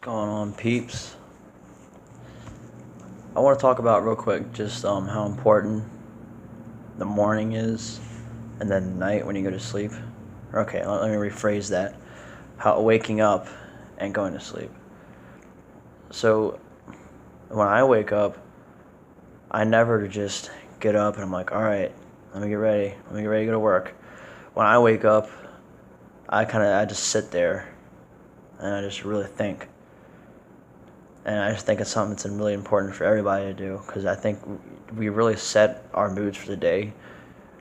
Going on, peeps? I want to talk about real quick just how important the morning is and then night when you go to sleep. Okay, let me rephrase that. How waking up and going to sleep. So when I wake up, I never just get up and I'm like, all right, let me get ready. Let me get ready to go to work. When I wake up, I just sit there and I just really think. And I just think it's something that's really important for everybody to do because I think we really set our moods for the day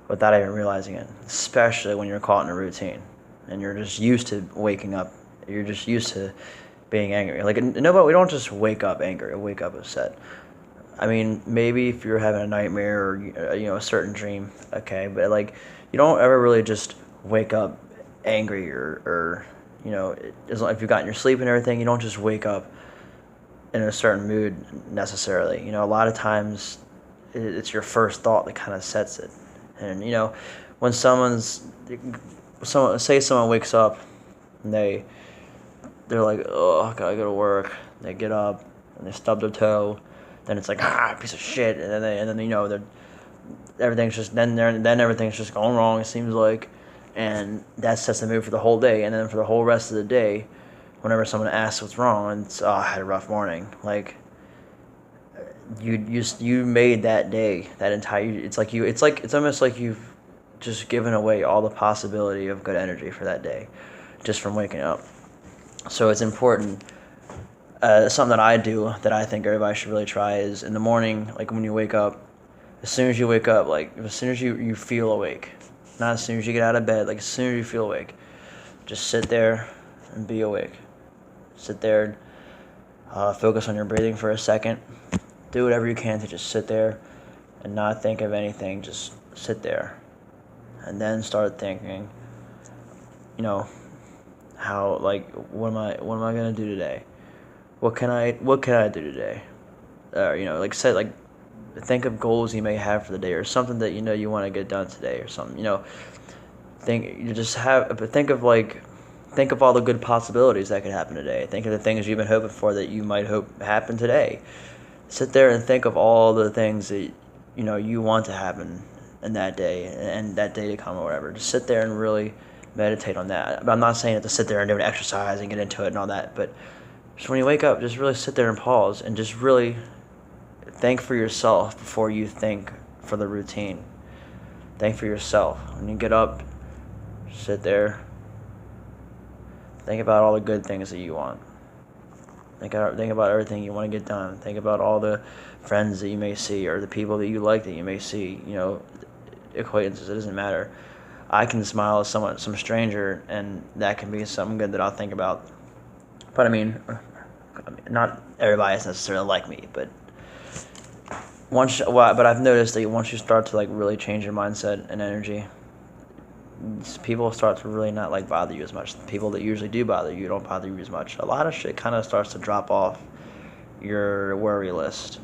without even realizing it, especially when you're caught in a routine and you're just used to waking up. You're just used to being angry. Like, nobody, we don't just wake up angry or wake up upset. I mean, maybe if you're having a nightmare or a certain dream, okay, but like you don't ever really just wake up angry or as long if you've gotten your sleep and everything, you don't just wake up in a certain mood necessarily. A lot of times it's your first thought that kind of sets it. And when someone wakes up and they're like, oh, I gotta go to work. They get up and they stub their toe. Then it's like, piece of shit. And then they're everything's just then everything's just going wrong. It seems like, and that sets the mood for the whole day. And then for the whole rest of the day, whenever someone asks what's wrong, and it's, I had a rough morning. Like, you made that day, that entire. It's almost like you've just given away all the possibility of good energy for that day, just from waking up. So it's important. Something that I do that I think everybody should really try is in the morning, like when you wake up, as soon as you wake up, like as soon as you feel awake, not as soon as you get out of bed, like as soon as you feel awake, just sit there and be awake. Sit there, focus on your breathing for a second. Do whatever you can to just sit there and not think of anything. Just sit there, and then start thinking. How what am I gonna do today? What can I do today? Think of goals you may have for the day or something that you want to get done today or something. Think of all the good possibilities that could happen today. Think of the things you've been hoping for that you might hope happen today. Sit there and think of all the things that you want to happen in that day and that day to come or whatever. Just sit there and really meditate on that. But I'm not saying to sit there and do an exercise and get into it and all that, but just when you wake up, just really sit there and pause and just really think for yourself before you think for the routine. Think for yourself. When you get up, sit there. Think about all the good things that you want. Think about everything you want to get done. Think about all the friends that you may see or the people that you like that you may see. Acquaintances. It doesn't matter. I can smile at some stranger, and that can be something good that I'll think about. But I mean, not everybody is necessarily like me. But but I've noticed that once you start to really change your mindset and energy, people start to really not bother you as much. The people that usually do bother you don't bother you as much. A lot of shit kind of starts to drop off your worry list.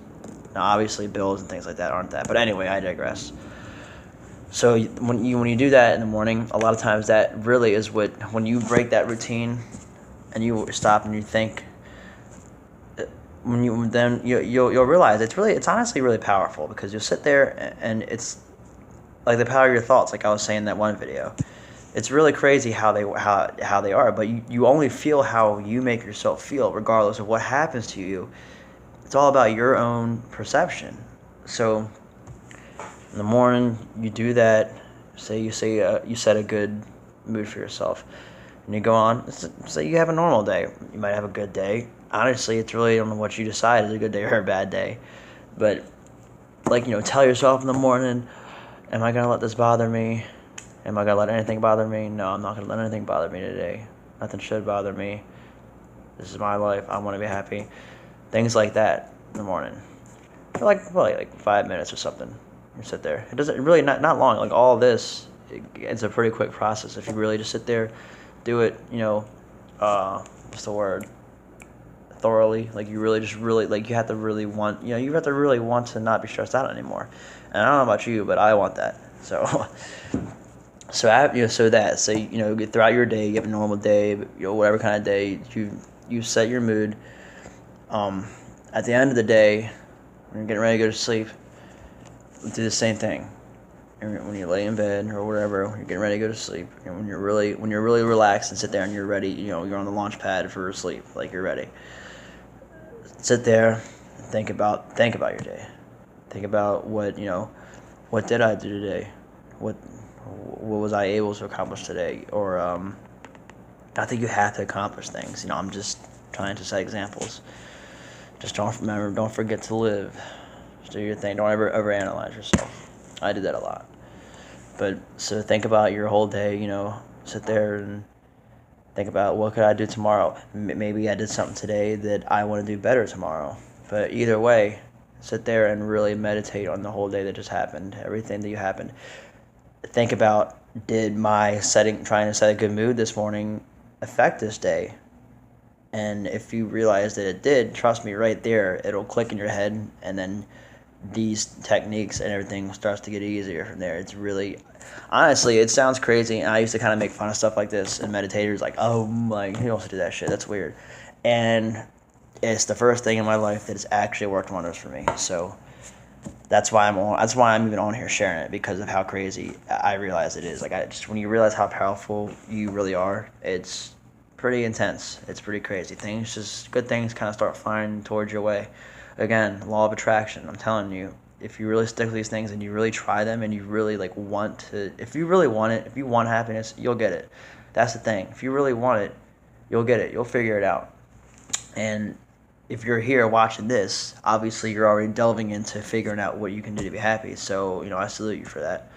Now, obviously, bills and things like that aren't that. But anyway, I digress. So when you do that in the morning, a lot of times that really is when you break that routine, and you stop and you think. You'll realize it's honestly really powerful because you'll sit there and it's like the power of your thoughts, like I was saying in that one video. It's really crazy how they are, but you only feel how you make yourself feel regardless of what happens to you. It's all about your own perception. So in the morning you do that. You set a good mood for yourself, and you go on. Say you have a normal day. You might have a good day. Honestly, it's really on what you decide is a good day or a bad day. But tell yourself in the morning, am I going to let this bother me? Am I going to let anything bother me? No, I'm not going to let anything bother me today. Nothing should bother me. This is my life. I want to be happy. Things like that in the morning. For probably 5 minutes or something. You sit there. It doesn't really not long. All this, it's a pretty quick process. If you really just sit there, do it, what's the word? Thoroughly. You really just really, you have to really want, you have to really want to not be stressed out anymore. And I don't know about you, but I want that. So throughout your day, you have a normal day, whatever kind of day you you set your mood. At the end of the day, when you're getting ready to go to sleep, do the same thing. And when you lay in bed or whatever, when you're getting ready to go to sleep, and when you're really relaxed and sit there and you're ready, you're on the launch pad for sleep, like you're ready. Sit there, and think about your day. Think about what did I do today? What was I able to accomplish today? Or I think you have to accomplish things. I'm just trying to set examples. Just don't forget to live. Just do your thing. Don't ever overanalyze yourself. I did that a lot. But so think about your whole day. Sit there and think about what could I do tomorrow. Maybe I did something today that I want to do better tomorrow. But either way, sit there and really meditate on the whole day that just happened. Everything that you happened. Think about, did my trying to set a good mood this morning affect this day? And if you realize that it did, trust me, right there, it'll click in your head, and then these techniques and everything starts to get easier from there. It's really, honestly, it sounds crazy, and I used to kind of make fun of stuff like this, and meditators like, oh, like, who wants to do that shit? That's weird. And it's the first thing in my life that has actually worked wonders for me. So that's why I'm even on here sharing it, because of how crazy I realize it is. Like, when you realize how powerful you really are, it's pretty intense. It's pretty crazy. Good things kind of start flying towards your way. Again, law of attraction. I'm telling you, if you really stick with these things and you really try them and you really if you really want it, if you want happiness, you'll get it. That's the thing. If you really want it, you'll get it. You'll figure it out. And if you're here watching this, obviously you're already delving into figuring out what you can do to be happy. So, I salute you for that.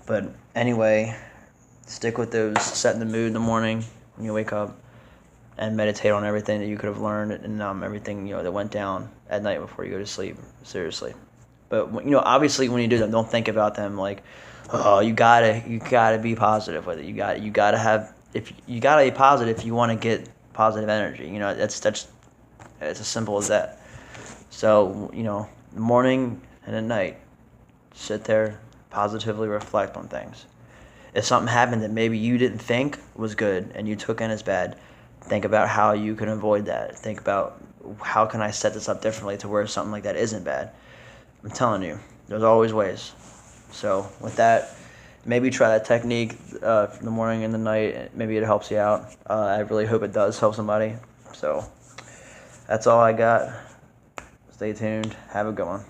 But anyway, stick with those, setting the mood in the morning when you wake up, and meditate on everything that you could have learned, and everything that went down at night before you go to sleep. Seriously. But obviously when you do them, don't think about them like, oh, you gotta be positive with it. You gotta be positive if you want to get positive energy. That's it's as simple as that. So the morning and at night, sit there, positively reflect on things. If something happened that maybe you didn't think was good and you took in as bad, think about how you can avoid that. Think about, how can I set this up differently to where something like that isn't bad. I'm telling you, there's always ways. So with that, maybe try that technique from the morning and the night. Maybe it helps you out. I really hope it does help somebody. So that's all I got. Stay tuned. Have a good one.